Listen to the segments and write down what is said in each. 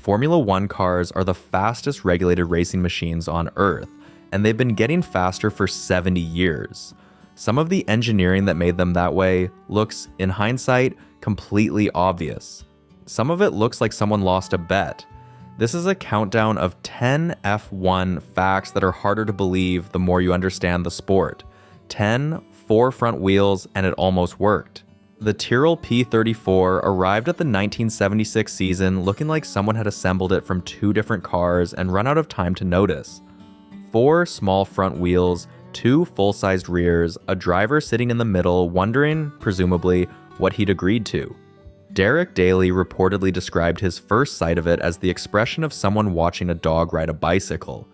Formula One cars are the fastest regulated racing machines on Earth, and they've been getting faster for 70 years. Some of the engineering that made them that way looks, in hindsight, completely obvious. Some of it looks like someone lost a bet. This is a countdown of 10 F1 facts that are harder to believe the more you understand the sport. 10, 4 front wheels, and it almost worked. The Tyrrell P34 arrived at the 1976 season looking like someone had assembled it from 2 different cars and run out of time to notice. 4 small front wheels, 2 full-sized rears, a driver sitting in the middle wondering, presumably, what he'd agreed to. Derek Daly reportedly described his first sight of it as the expression of someone watching a dog ride a bicycle.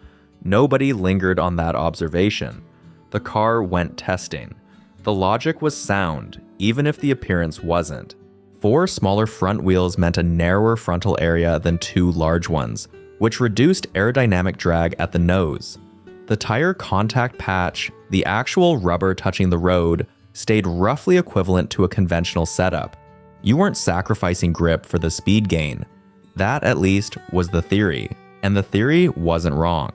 Nobody lingered on that observation. The car went testing. The logic was sound, even if the appearance wasn't. 4 smaller front wheels meant a narrower frontal area than 2 large ones, which reduced aerodynamic drag at the nose. The tire contact patch, the actual rubber touching the road, stayed roughly equivalent to a conventional setup. You weren't sacrificing grip for the speed gain. That, at least, was the theory, and the theory wasn't wrong.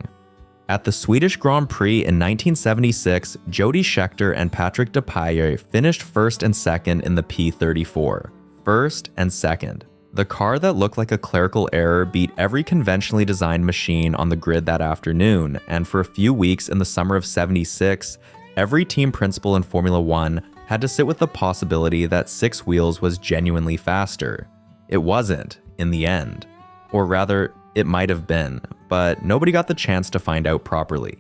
At the Swedish Grand Prix in 1976, Jody Scheckter and Patrick Depailler finished first and second in the P34. First and second. The car that looked like a clerical error beat every conventionally designed machine on the grid that afternoon, and for a few weeks in the summer of '76, every team principal in Formula One had to sit with the possibility that 6 wheels was genuinely faster. It wasn't, in the end. Or rather, it might have been, but nobody got the chance to find out properly.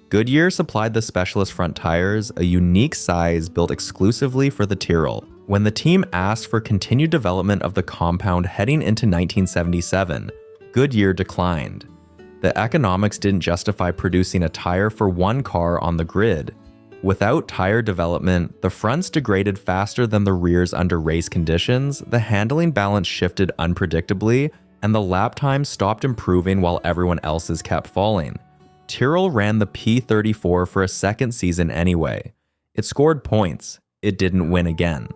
Goodyear supplied the specialist front tires, a unique size built exclusively for the Tyrrell. When the team asked for continued development of the compound heading into 1977, Goodyear declined. The economics didn't justify producing a tire for one car on the grid. Without tire development, the fronts degraded faster than the rears under race conditions, the handling balance shifted unpredictably, and the lap time stopped improving while everyone else's kept falling. Tyrrell ran the P34 for a second season anyway. It scored points. It didn't win again.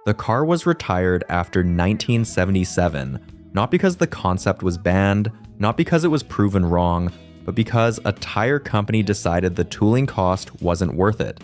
The car was retired after 1977, not because the concept was banned, not because it was proven wrong, but because a tire company decided the tooling cost wasn't worth it.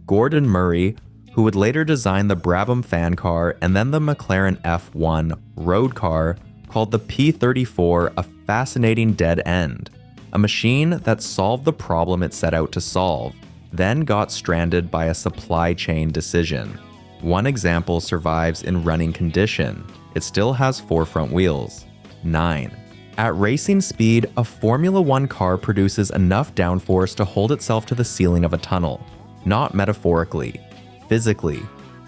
Gordon Murray, who would later design the Brabham fan car and then the McLaren F1 road car, called the P34 a fascinating dead end, a machine that solved the problem it set out to solve, then got stranded by a supply chain decision. One example survives in running condition. It still has 4 front wheels. 9. At racing speed, a Formula One car produces enough downforce to hold itself to the ceiling of a tunnel. Not metaphorically, physically.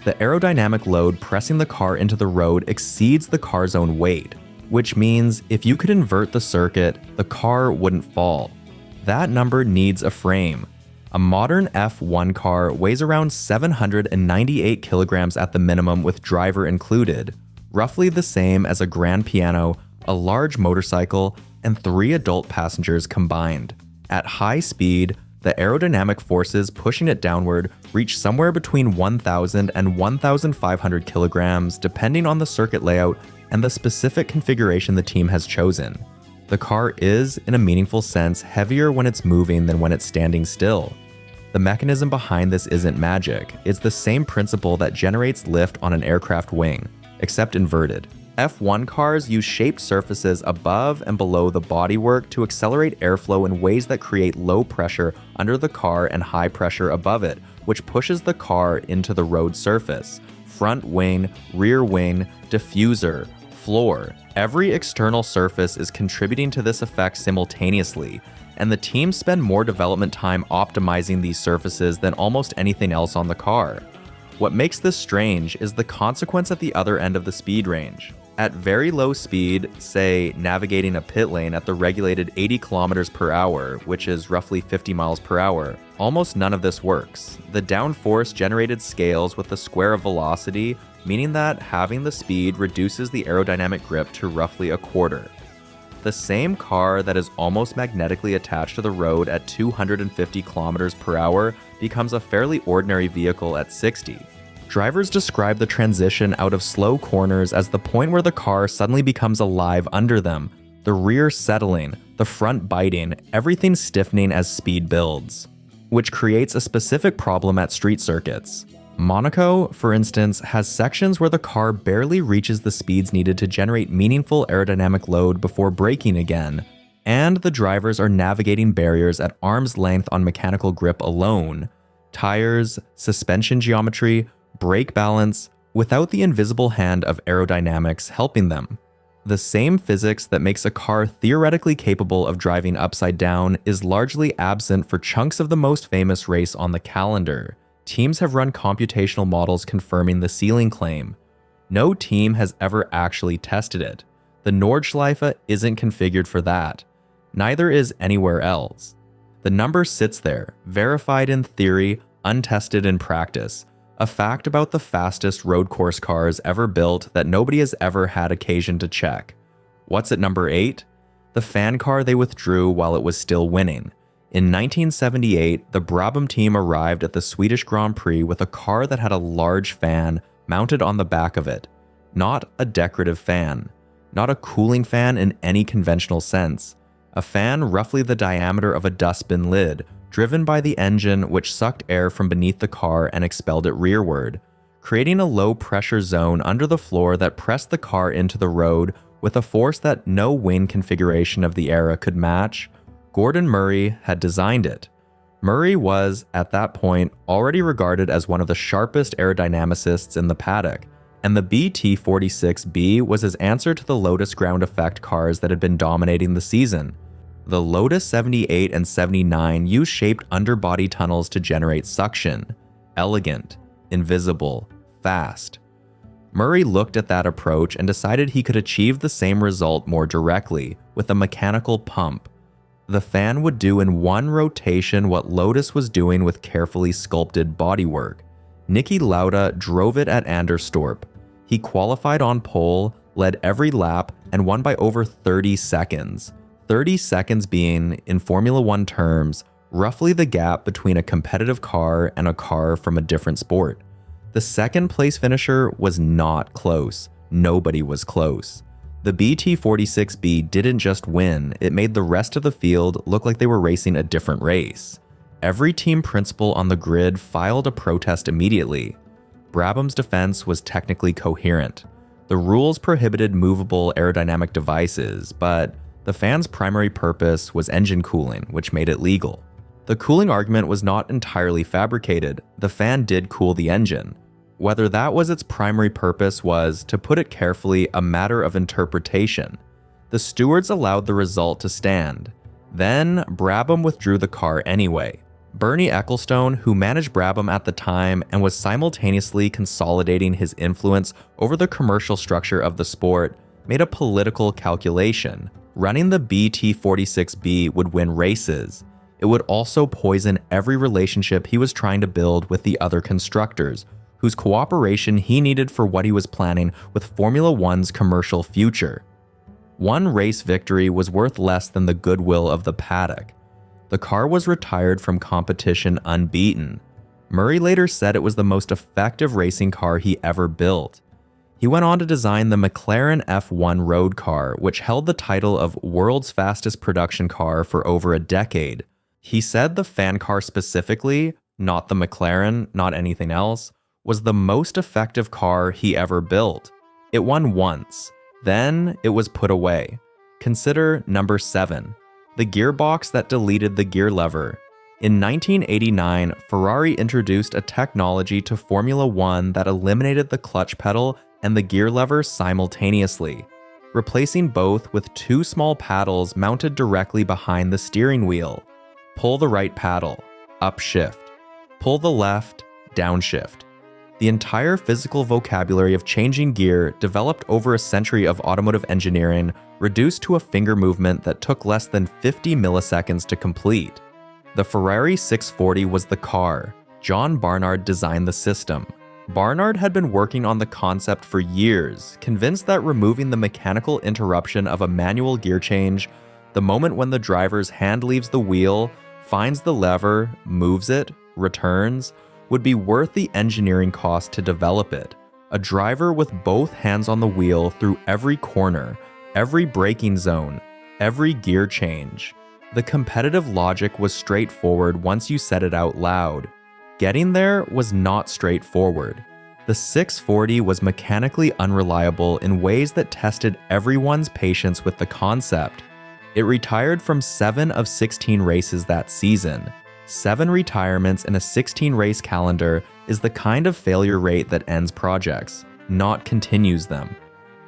The aerodynamic load pressing the car into the road exceeds the car's own weight, which means if you could invert the circuit, the car wouldn't fall. That number needs a frame. A modern F1 car weighs around 798 kilograms at the minimum with driver included, roughly the same as a grand piano, a large motorcycle, and 3 adult passengers combined. At high speed, the aerodynamic forces pushing it downward reach somewhere between 1,000 and 1,500 kilograms depending on the circuit layout and the specific configuration the team has chosen. The car is, in a meaningful sense, heavier when it's moving than when it's standing still. The mechanism behind this isn't magic. It's the same principle that generates lift on an aircraft wing, except inverted. F1 cars use shaped surfaces above and below the bodywork to accelerate airflow in ways that create low pressure under the car and high pressure above it, which pushes the car into the road surface. Front wing, rear wing, diffuser, floor. Every external surface is contributing to this effect simultaneously, and the team spend more development time optimizing these surfaces than almost anything else on the car. What makes this strange is the consequence at the other end of the speed range. At very low speed, say navigating a pit lane at the regulated 80 kilometers per hour, which is roughly 50 miles per hour, almost none of this works. The downforce generated scales with the square of velocity, meaning that having the speed reduces the aerodynamic grip to roughly a quarter. The same car that is almost magnetically attached to the road at 250 kilometers per hour becomes a fairly ordinary vehicle at 60. Drivers describe the transition out of slow corners as the point where the car suddenly becomes alive under them, The rear settling, the front biting, everything stiffening as speed builds, which creates a specific problem at street circuits. Monaco, for instance, has sections where the car barely reaches the speeds needed to generate meaningful aerodynamic load before braking again, and the drivers are navigating barriers at arm's length on mechanical grip alone, tires, suspension geometry, brake balance, without the invisible hand of aerodynamics helping them. The same physics that makes a car theoretically capable of driving upside down is largely absent for chunks of the most famous race on the calendar. Teams have run computational models confirming the ceiling claim. No team has ever actually tested it. The Nordschleife isn't configured for that. Neither is anywhere else. The number sits there, verified in theory, untested in practice. A fact about the fastest road course cars ever built that nobody has ever had occasion to check. What's at number 8? The fan car they withdrew while it was still winning. In 1978, the Brabham team arrived at the Swedish Grand Prix with a car that had a large fan mounted on the back of it. Not a decorative fan. Not a cooling fan in any conventional sense. A fan roughly the diameter of a dustbin lid, driven by the engine which sucked air from beneath the car and expelled it rearward, creating a low-pressure zone under the floor that pressed the car into the road with a force that no wing configuration of the era could match. Gordon Murray had designed it. Murray was, at that point, already regarded as one of the sharpest aerodynamicists in the paddock, and the BT46B was his answer to the Lotus ground effect cars that had been dominating the season. The Lotus 78 and 79 used shaped underbody tunnels to generate suction. Elegant, invisible, fast. Murray looked at that approach and decided he could achieve the same result more directly, with a mechanical pump. The fan would do in one rotation what Lotus was doing with carefully sculpted bodywork. Niki Lauda drove it at Anderstorp. He qualified on pole, led every lap, and won by over 30 seconds. 30 seconds being, in Formula One terms, roughly the gap between a competitive car and a car from a different sport. The second place finisher was not close. Nobody was close. The BT46B didn't just win, it made the rest of the field look like they were racing a different race. Every team principal on the grid filed a protest immediately. Brabham's defense was technically coherent. The rules prohibited movable aerodynamic devices, but the fan's primary purpose was engine cooling, which made it legal. The cooling argument was not entirely fabricated. The fan did cool the engine. Whether that was its primary purpose was, to put it carefully, a matter of interpretation. The stewards allowed the result to stand. Then, Brabham withdrew the car anyway. Bernie Ecclestone, who managed Brabham at the time and was simultaneously consolidating his influence over the commercial structure of the sport, made a political calculation. Running the BT46B would win races. It would also poison every relationship he was trying to build with the other constructors, whose cooperation he needed for what he was planning with Formula One's commercial future. One race victory was worth less than the goodwill of the paddock. The car was retired from competition unbeaten. Murray later said it was the most effective racing car he ever built. He went on to design the McLaren F1 road car, which held the title of world's fastest production car for over a decade. He said the fan car specifically, not the McLaren, not anything else, was the most effective car he ever built. It won once, then it was put away. Consider number 7, the gearbox that deleted the gear lever. In 1989, Ferrari introduced a technology to Formula One that eliminated the clutch pedal and the gear lever simultaneously, replacing both with 2 small paddles mounted directly behind the steering wheel. Pull the right paddle, upshift. Pull the left, downshift. The entire physical vocabulary of changing gear, developed over a century of automotive engineering, reduced to a finger movement that took less than 50 milliseconds to complete. The Ferrari 640 was the car. John Barnard designed the system. Barnard had been working on the concept for years, convinced that removing the mechanical interruption of a manual gear change, the moment when the driver's hand leaves the wheel, finds the lever, moves it, returns, would be worth the engineering cost to develop it. A driver with both hands on the wheel through every corner, every braking zone, every gear change. The competitive logic was straightforward once you said it out loud. Getting there was not straightforward. The 640 was mechanically unreliable in ways that tested everyone's patience with the concept. It retired from 7 of 16 races that season. 7 retirements in a 16-race calendar is the kind of failure rate that ends projects, not continues them.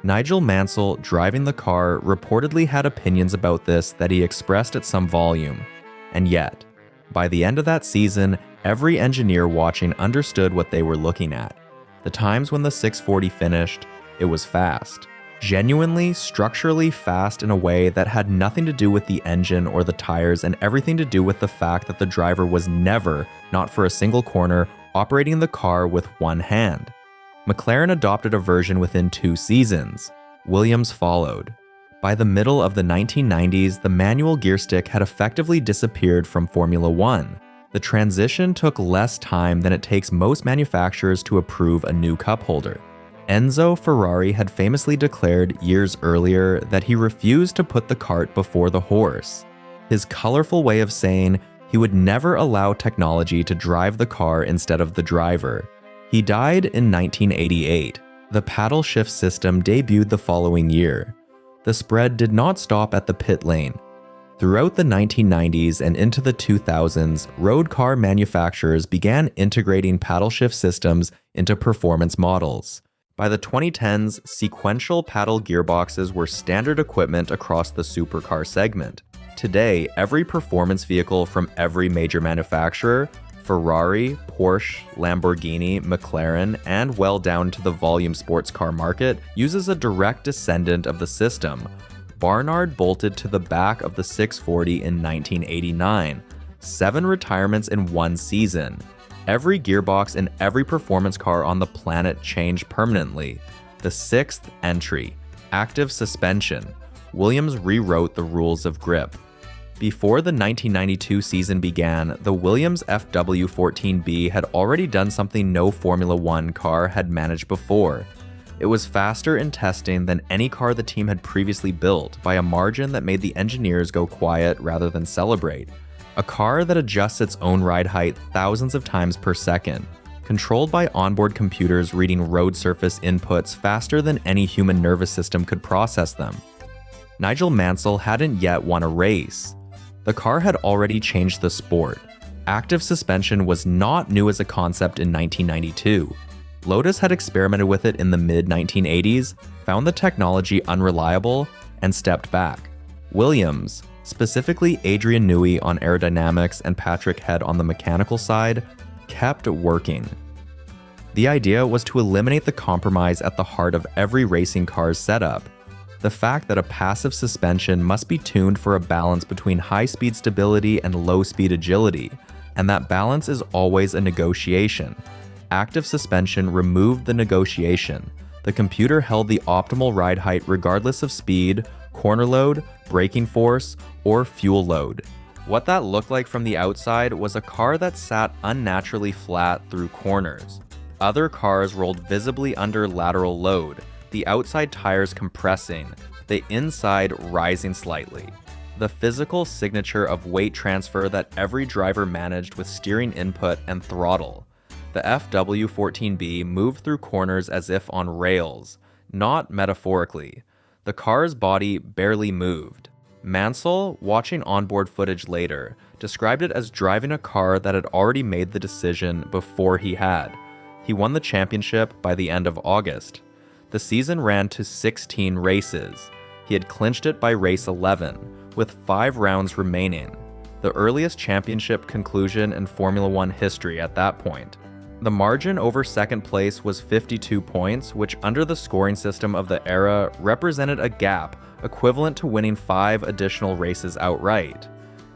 Nigel Mansell, driving the car, reportedly had opinions about this that he expressed at some volume. And yet, by the end of that season, every engineer watching understood what they were looking at. The times when the 640 finished, it was fast. Genuinely, structurally fast in a way that had nothing to do with the engine or the tires and everything to do with the fact that the driver was never, not for a single corner, operating the car with one hand. McLaren adopted a version within 2 seasons. Williams followed. By the middle of the 1990s, the manual gear stick had effectively disappeared from Formula One. The transition took less time than it takes most manufacturers to approve a new cup holder. Enzo Ferrari had famously declared years earlier that he refused to put the cart before the horse. His colorful way of saying he would never allow technology to drive the car instead of the driver. He died in 1988. The paddle shift system debuted the following year. The spread did not stop at the pit lane. Throughout the 1990s and into the 2000s, road car manufacturers began integrating paddle shift systems into performance models. By the 2010s, sequential paddle gearboxes were standard equipment across the supercar segment. Today, every performance vehicle from every major manufacturer, Ferrari, Porsche, Lamborghini, McLaren, and well down to the volume sports car market, uses a direct descendant of the system. Barnard bolted to the back of the 640 in 1989. 7 retirements in 1 season. Every gearbox in every performance car on the planet changed permanently. The 6th entry, active suspension. Williams rewrote the rules of grip. Before the 1992 season began, the Williams FW14B had already done something no Formula One car had managed before. It was faster in testing than any car the team had previously built by a margin that made the engineers go quiet rather than celebrate. A car that adjusts its own ride height thousands of times per second, controlled by onboard computers reading road surface inputs faster than any human nervous system could process them. Nigel Mansell hadn't yet won a race. The car had already changed the sport. Active suspension was not new as a concept in 1992. Lotus had experimented with it in the mid-1980s, found the technology unreliable, and stepped back. Williams, specifically Adrian Newey on aerodynamics and Patrick Head on the mechanical side, kept working. The idea was to eliminate the compromise at the heart of every racing car's setup. The fact that a passive suspension must be tuned for a balance between high-speed stability and low-speed agility, and that balance is always a negotiation. Active suspension removed the negotiation. The computer held the optimal ride height regardless of speed, corner load, braking force, or fuel load. What that looked like from the outside was a car that sat unnaturally flat through corners. Other cars rolled visibly under lateral load, the outside tires compressing, the inside rising slightly. The physical signature of weight transfer that every driver managed with steering input and throttle. The FW14B moved through corners as if on rails, not metaphorically. The car's body barely moved. Mansell, watching onboard footage later, described it as driving a car that had already made the decision before he had. He won the championship by the end of August. The season ran to 16 races. He had clinched it by race 11, with 5 rounds remaining, the earliest championship conclusion in Formula One history at that point. The margin over second place was 52 points, which under the scoring system of the era represented a gap equivalent to winning 5 additional races outright.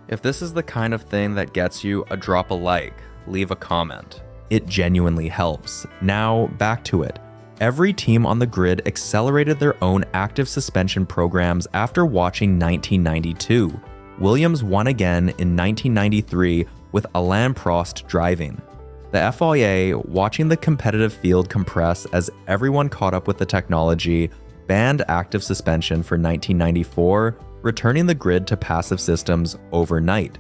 If this is the kind of thing that gets you a drop a like, leave a comment. It genuinely helps. Now, back to it. Every team on the grid accelerated their own active suspension programs after watching 1992. Williams won again in 1993 with Alain Prost driving. The FIA, watching the competitive field compress as everyone caught up with the technology, banned active suspension for 1994, returning the grid to passive systems overnight.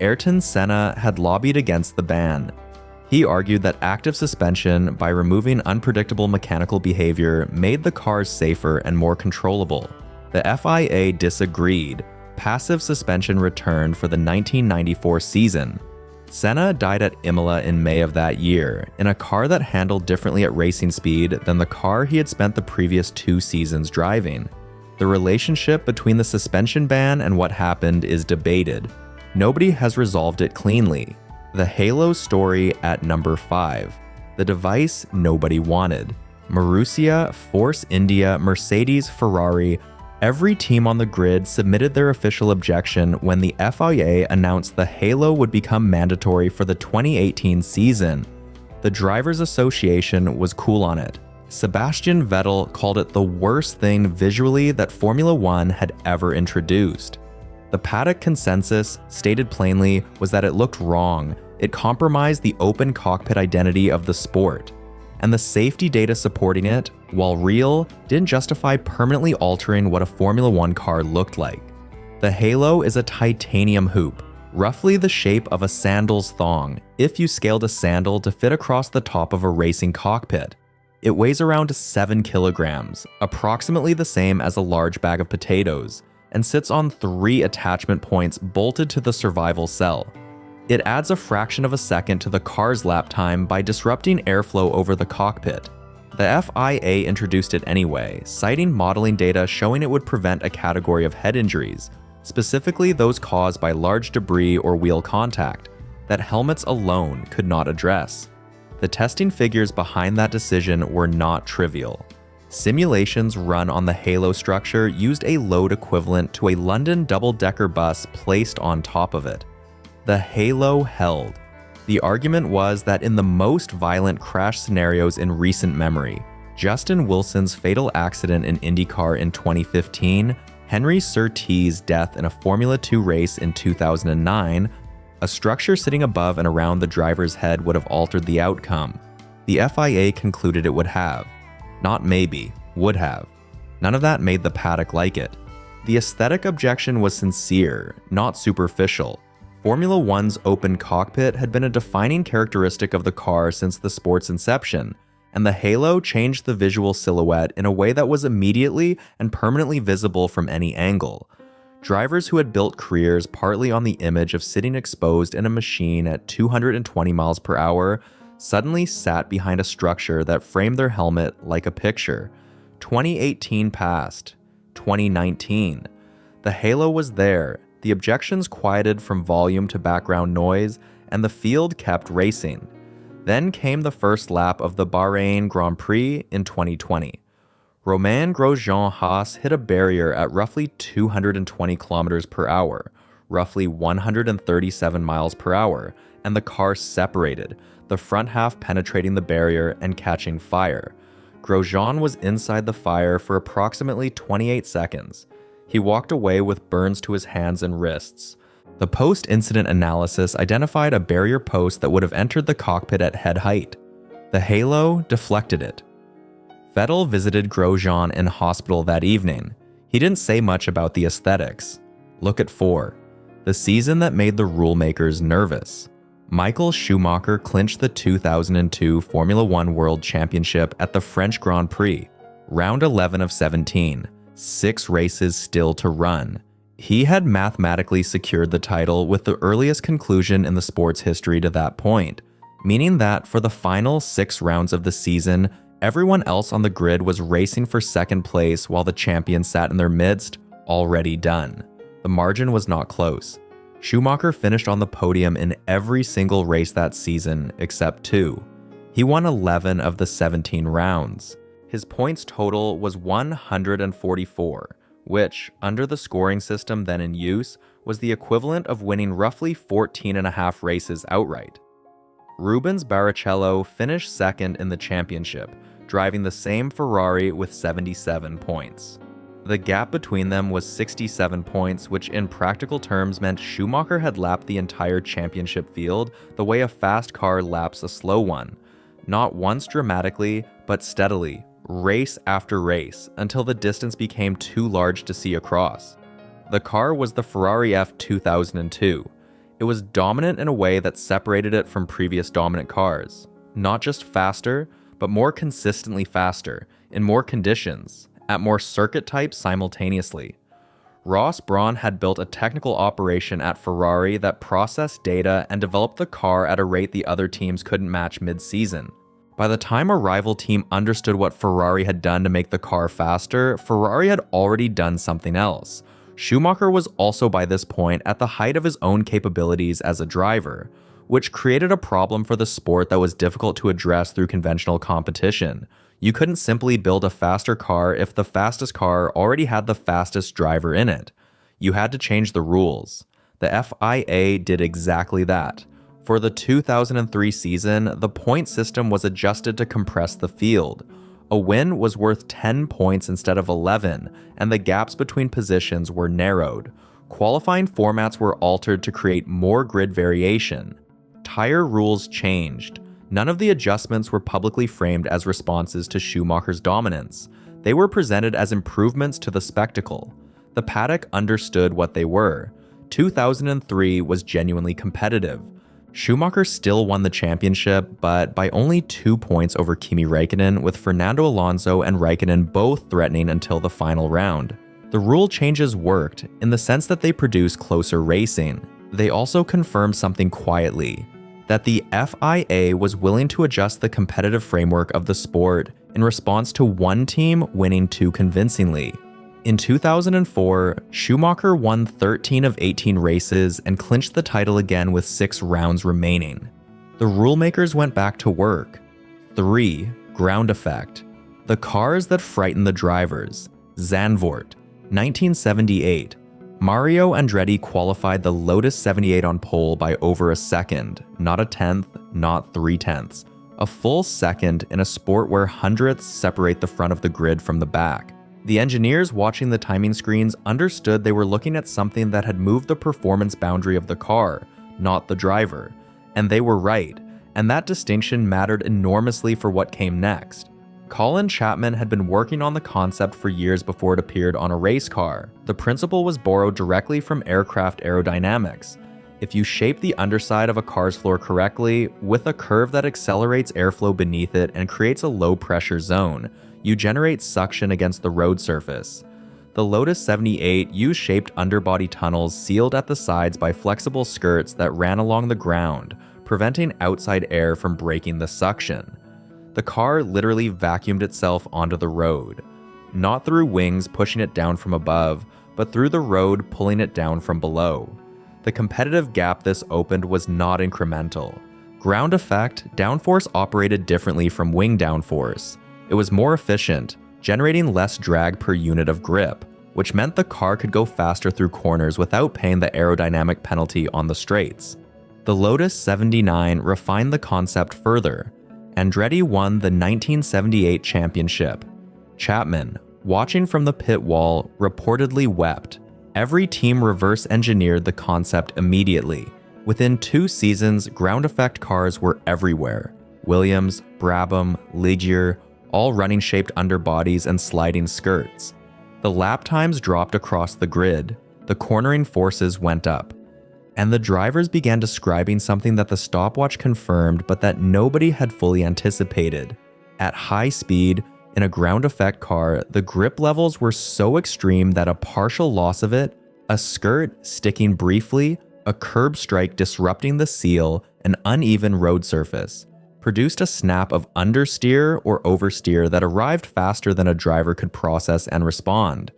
Ayrton Senna had lobbied against the ban. He argued that active suspension, by removing unpredictable mechanical behavior, made the cars safer and more controllable. The FIA disagreed. Passive suspension returned for the 1994 season. Senna died at Imola in May of that year, in a car that handled differently at racing speed than the car he had spent the previous 2 seasons driving. The relationship between the suspension ban and what happened is debated. Nobody has resolved it cleanly. The Halo story at number 5. The device nobody wanted. Marussia, Force India, Mercedes, Ferrari, every team on the grid submitted their official objection when the FIA announced the Halo would become mandatory for the 2018 season. The Drivers' Association was cool on it. Sebastian Vettel called it the worst thing visually that Formula One had ever introduced. The paddock consensus, stated plainly, was that it looked wrong. It compromised the open cockpit identity of the sport. And the safety data supporting it, while real, didn't justify permanently altering what a Formula One car looked like. The Halo is a titanium hoop, roughly the shape of a sandal's thong, if you scaled a sandal to fit across the top of a racing cockpit. It weighs around 7 kilograms, approximately the same as a large bag of potatoes, and sits on 3 attachment points bolted to the survival cell. It adds a fraction of a second to the car's lap time by disrupting airflow over the cockpit. The FIA introduced it anyway, citing modeling data showing it would prevent a category of head injuries, specifically those caused by large debris or wheel contact, that helmets alone could not address. The testing figures behind that decision were not trivial. Simulations run on the Halo structure used a load equivalent to a London double-decker bus placed on top of it. The Halo held. The argument was that in the most violent crash scenarios in recent memory, Justin Wilson's fatal accident in IndyCar in 2015, Henry Surtees' death in a Formula 2 race in 2009, a structure sitting above and around the driver's head would have altered the outcome. The FIA concluded it would have. Not maybe, would have. None of that made the paddock like it. The aesthetic objection was sincere, not superficial. Formula One's open cockpit had been a defining characteristic of the car since the sport's inception, and the Halo changed the visual silhouette in a way that was immediately and permanently visible from any angle. Drivers who had built careers partly on the image of sitting exposed in a machine at 220 miles per hour suddenly sat behind a structure that framed their helmet like a picture. 2018 passed. 2019. The Halo was there. The objections quieted from volume to background noise, and the field kept racing. Then came the first lap of the Bahrain Grand Prix in 2020. Romain Grosjean Haas hit a barrier at roughly 220 kilometers per hour, roughly 137 miles per hour, and the car separated, the front half penetrating the barrier and catching fire. Grosjean was inside the fire for approximately 28 seconds. He walked away with burns to his hands and wrists. The post-incident analysis identified a barrier post that would have entered the cockpit at head height. The Halo deflected it. Vettel visited Grosjean in hospital that evening. He didn't say much about the aesthetics. Look at 4. The season that made the rulemakers nervous. Michael Schumacher clinched the 2002 Formula One World Championship at the French Grand Prix, round 11 of 17. 6 races still to run. He had mathematically secured the title with the earliest conclusion in the sport's history to that point, meaning that for the final 6 rounds of the season, everyone else on the grid was racing for second place while the champion sat in their midst, already done. The margin was not close. Schumacher finished on the podium in every single race that season except 2. He won 11 of the 17 rounds. His points total was 144, which, under the scoring system then in use, was the equivalent of winning roughly 14.5 races outright. Rubens Barrichello finished second in the championship, driving the same Ferrari with 77 points. The gap between them was 67 points, which in practical terms meant Schumacher had lapped the entire championship field the way a fast car laps a slow one. Not once dramatically, but steadily, race after race, until the distance became too large to see across. The car was the Ferrari F2002. It was dominant in a way that separated it from previous dominant cars. Not just faster, but more consistently faster, in more conditions, at more circuit types simultaneously. Ross Brawn had built a technical operation at Ferrari that processed data and developed the car at a rate the other teams couldn't match mid-season. By the time a rival team understood what Ferrari had done to make the car faster, Ferrari had already done something else. Schumacher was also by this point at the height of his own capabilities as a driver, which created a problem for the sport that was difficult to address through conventional competition. You couldn't simply build a faster car if the fastest car already had the fastest driver in it. You had to change the rules. The FIA did exactly that. For the 2003 season, the point system was adjusted to compress the field. A win was worth 10 points instead of 11, and the gaps between positions were narrowed. Qualifying formats were altered to create more grid variation. Tire rules changed. None of the adjustments were publicly framed as responses to Schumacher's dominance. They were presented as improvements to the spectacle. The paddock understood what they were. 2003 was genuinely competitive. Schumacher still won the championship, but by only 2 points over Kimi Räikkönen, with Fernando Alonso and Räikkönen both threatening until the final round. The rule changes worked in the sense that they produced closer racing. They also confirmed something quietly, that the FIA was willing to adjust the competitive framework of the sport in response to one team winning too convincingly. In 2004, Schumacher won 13 of 18 races and clinched the title again with 6 rounds remaining. The rulemakers went back to work. 3. Ground effect. The cars that frighten the drivers. Zandvoort, 1978. Mario Andretti qualified the Lotus 78 on pole by over a second, not a tenth, not 3/10. A full second in a sport where hundredths separate the front of the grid from the back. The engineers watching the timing screens understood they were looking at something that had moved the performance boundary of the car, not the driver. And they were right, and that distinction mattered enormously for what came next. Colin Chapman had been working on the concept for years before it appeared on a race car. The principle was borrowed directly from aircraft aerodynamics. If you shape the underside of a car's floor correctly, with a curve that accelerates airflow beneath it and creates a low-pressure zone, you generate suction against the road surface. The Lotus 78 used shaped underbody tunnels sealed at the sides by flexible skirts that ran along the ground, preventing outside air from breaking the suction. The car literally vacuumed itself onto the road, not through wings pushing it down from above, but through the road pulling it down from below. The competitive gap this opened was not incremental. Ground effect, downforce operated differently from wing downforce. It was more efficient, generating less drag per unit of grip, which meant the car could go faster through corners without paying the aerodynamic penalty on the straights. The Lotus 79 refined the concept further. Andretti won the 1978 championship. Chapman, watching from the pit wall, reportedly wept. Every team reverse engineered the concept immediately. Within 2 seasons, ground effect cars were everywhere. Williams, Brabham, Ligier, all running shaped underbodies and sliding skirts. The lap times dropped across the grid. The cornering forces went up. And the drivers began describing something that the stopwatch confirmed but that nobody had fully anticipated. At high speed, in a ground effect car, the grip levels were so extreme that a partial loss of it, a skirt sticking briefly, a curb strike disrupting the seal, an uneven road surface, produced a snap of understeer or oversteer that arrived faster than a driver could process and respond.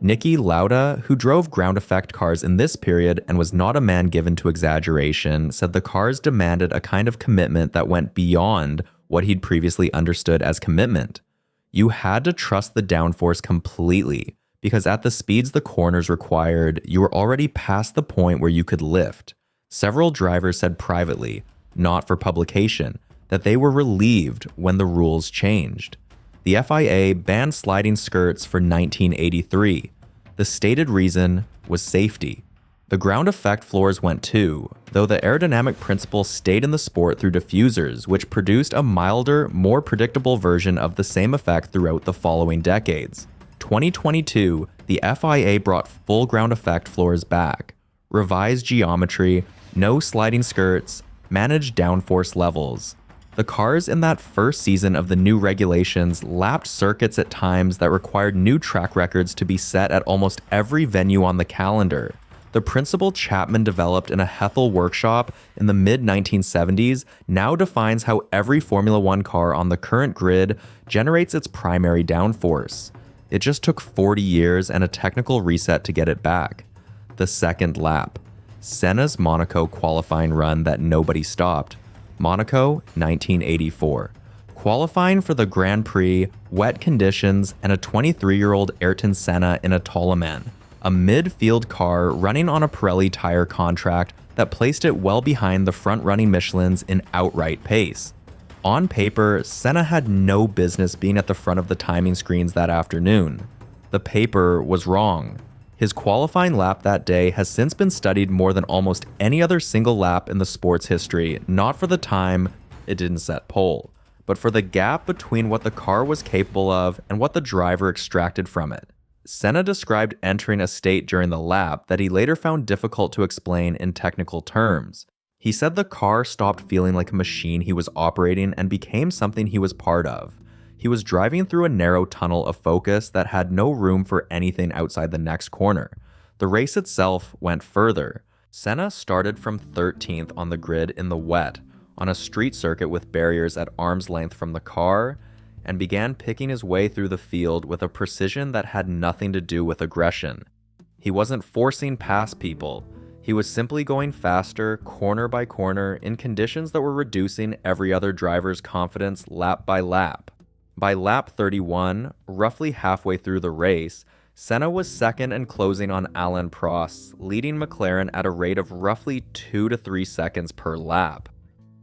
Niki Lauda, who drove ground effect cars in this period and was not a man given to exaggeration, said the cars demanded a kind of commitment that went beyond what he'd previously understood as commitment. You had to trust the downforce completely, because at the speeds the corners required, you were already past the point where you could lift. Several drivers said privately, not for publication, that they were relieved when the rules changed. The FIA banned sliding skirts for 1983. The stated reason was safety. The ground effect floors went too, though the aerodynamic principle stayed in the sport through diffusers, which produced a milder, more predictable version of the same effect throughout the following decades. 2022, the FIA brought full ground effect floors back, revised geometry, no sliding skirts, managed downforce levels. The cars in that first season of the new regulations lapped circuits at times that required new track records to be set at almost every venue on the calendar. The principle Chapman developed in a Hethel workshop in the mid-1970s now defines how every Formula One car on the current grid generates its primary downforce. It just took 40 years and a technical reset to get it back. The second lap. Senna's Monaco qualifying run that nobody stopped. Monaco, 1984. Qualifying for the Grand Prix, wet conditions, and a 23-year-old Ayrton Senna in a Toleman, a midfield car running on a Pirelli tire contract that placed it well behind the front-running Michelins in outright pace. On paper, Senna had no business being at the front of the timing screens that afternoon. The paper was wrong. His qualifying lap that day has since been studied more than almost any other single lap in the sport's history, not for the time it didn't set pole, but for the gap between what the car was capable of and what the driver extracted from it. Senna described entering a state during the lap that he later found difficult to explain in technical terms. He said the car stopped feeling like a machine he was operating and became something he was part of. He was driving through a narrow tunnel of focus that had no room for anything outside the next corner. The race itself went further. Senna started from 13th on the grid in the wet, on a street circuit with barriers at arm's length from the car, and began picking his way through the field with a precision that had nothing to do with aggression. He wasn't forcing past people. He was simply going faster, corner by corner, in conditions that were reducing every other driver's confidence lap by lap. By lap 31, roughly halfway through the race, Senna was second and closing on Alain Prost, leading McLaren at a rate of roughly 2 to 3 seconds per lap.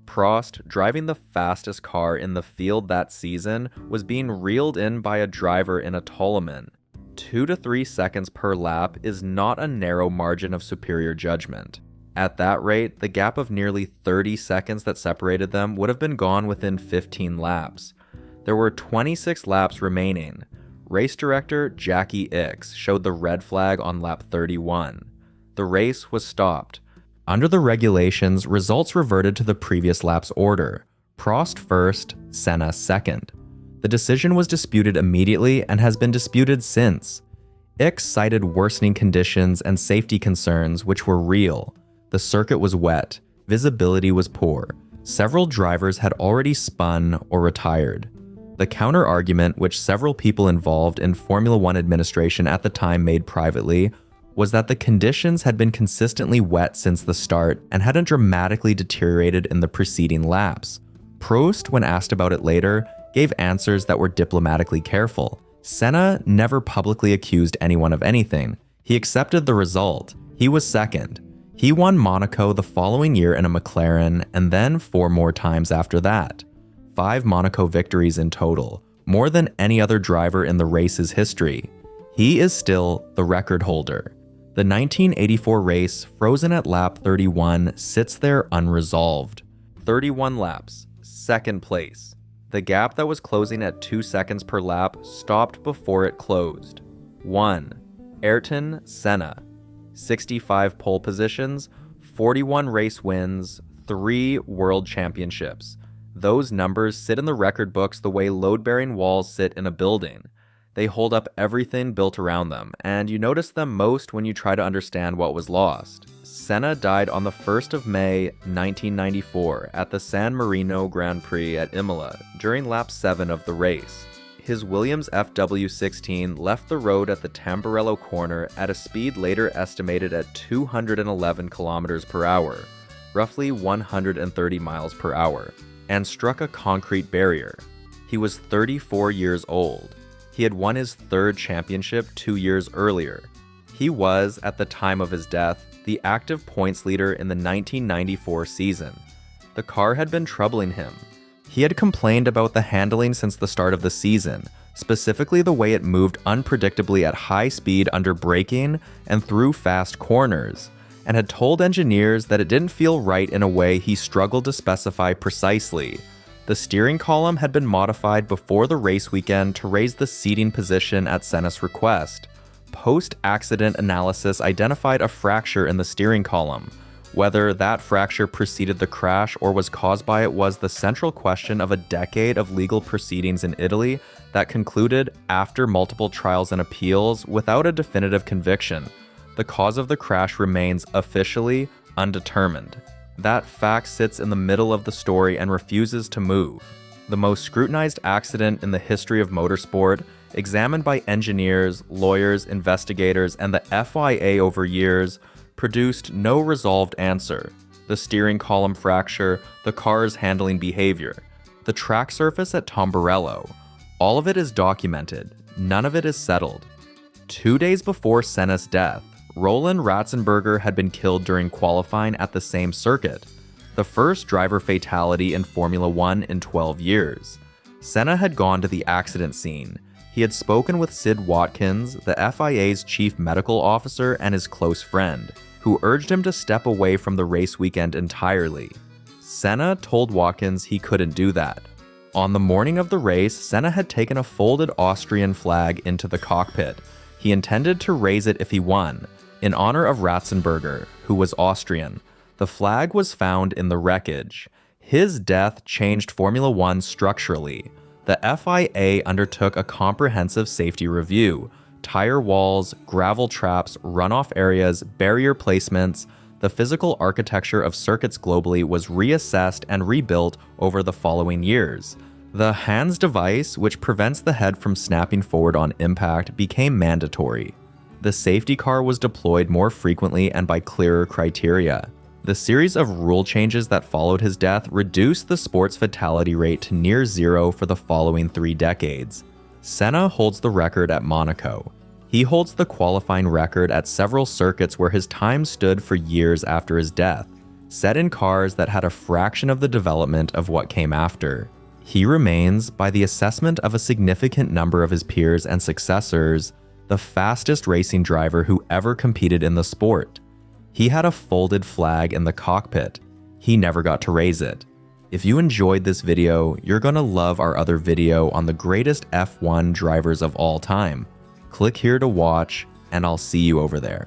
Prost, driving the fastest car in the field that season, was being reeled in by a driver in a Toleman. 2 to 3 seconds per lap is not a narrow margin of superior judgment. At that rate, the gap of nearly 30 seconds that separated them would have been gone within 15 laps. There were 26 laps remaining. Race director Jackie Ickx showed the red flag on lap 31. The race was stopped. Under the regulations, results reverted to the previous lap's order. Prost first, Senna second. The decision was disputed immediately and has been disputed since. Ickx cited worsening conditions and safety concerns, which were real. The circuit was wet. Visibility was poor. Several drivers had already spun or retired. The counter-argument, which several people involved in Formula One administration at the time made privately, was that the conditions had been consistently wet since the start and hadn't dramatically deteriorated in the preceding laps. Prost, when asked about it later, gave answers that were diplomatically careful. Senna never publicly accused anyone of anything. He accepted the result. He was second. He won Monaco the following year in a McLaren, and then 4 more times after that. 5 Monaco victories in total, more than any other driver in the race's history. He is still the record holder. The 1984 race, frozen at lap 31, sits there unresolved. 31 laps, second place. The gap that was closing at 2 seconds per lap stopped before it closed. 1. Ayrton Senna. 65 pole positions, 41 race wins, 3 world championships. Those numbers sit in the record books the way load-bearing walls sit in a building. They hold up everything built around them, and you notice them most when you try to understand what was lost. Senna died on the 1st of May, 1994, at the San Marino Grand Prix at Imola, during lap 7 of the race. His Williams FW14B left the road at the Tamburello corner at a speed later estimated at 211 kilometers per hour, roughly 130 miles per hour. And struck a concrete barrier. He was 34 years old. He had won his 3rd championship 2 years earlier. He was, at the time of his death, the active points leader in the 1994 season. The car had been troubling him. He had complained about the handling since the start of the season, specifically the way it moved unpredictably at high speed under braking and through fast corners, and had told engineers that it didn't feel right in a way he struggled to specify precisely. The steering column had been modified before the race weekend to raise the seating position at Senna's request. Post-accident analysis identified a fracture in the steering column. Whether that fracture preceded the crash or was caused by it was the central question of a decade of legal proceedings in Italy that concluded after multiple trials and appeals without a definitive conviction. The cause of the crash remains officially undetermined. That fact sits in the middle of the story and refuses to move. The most scrutinized accident in the history of motorsport, examined by engineers, lawyers, investigators, and the FIA over years, produced no resolved answer. The steering column fracture, the car's handling behavior, the track surface at Tamburello. All of it is documented. None of it is settled. 2 days before Senna's death, Roland Ratzenberger had been killed during qualifying at the same circuit, the first driver fatality in Formula 1 in 12 years. Senna had gone to the accident scene. He had spoken with Sid Watkins, the FIA's chief medical officer and his close friend, who urged him to step away from the race weekend entirely. Senna told Watkins he couldn't do that. On the morning of the race, Senna had taken a folded Austrian flag into the cockpit. He intended to raise it if he won, in honor of Ratzenberger, who was Austrian. The flag was found in the wreckage. His death changed Formula 1 structurally. The FIA undertook a comprehensive safety review. Tire walls, gravel traps, runoff areas, barrier placements. The physical architecture of circuits globally was reassessed and rebuilt over the following years. The hands device, which prevents the head from snapping forward on impact, became mandatory. The safety car was deployed more frequently and by clearer criteria. The series of rule changes that followed his death reduced the sport's fatality rate to near zero for the following 3 decades. Senna holds the record at Monaco. He holds the qualifying record at several circuits where his time stood for years after his death, set in cars that had a fraction of the development of what came after. He remains, by the assessment of a significant number of his peers and successors, the fastest racing driver who ever competed in the sport. He had a folded flag in the cockpit. He never got to raise it. If you enjoyed this video, you're gonna love our other video on the greatest F1 drivers of all time. Click here to watch, and I'll see you over there.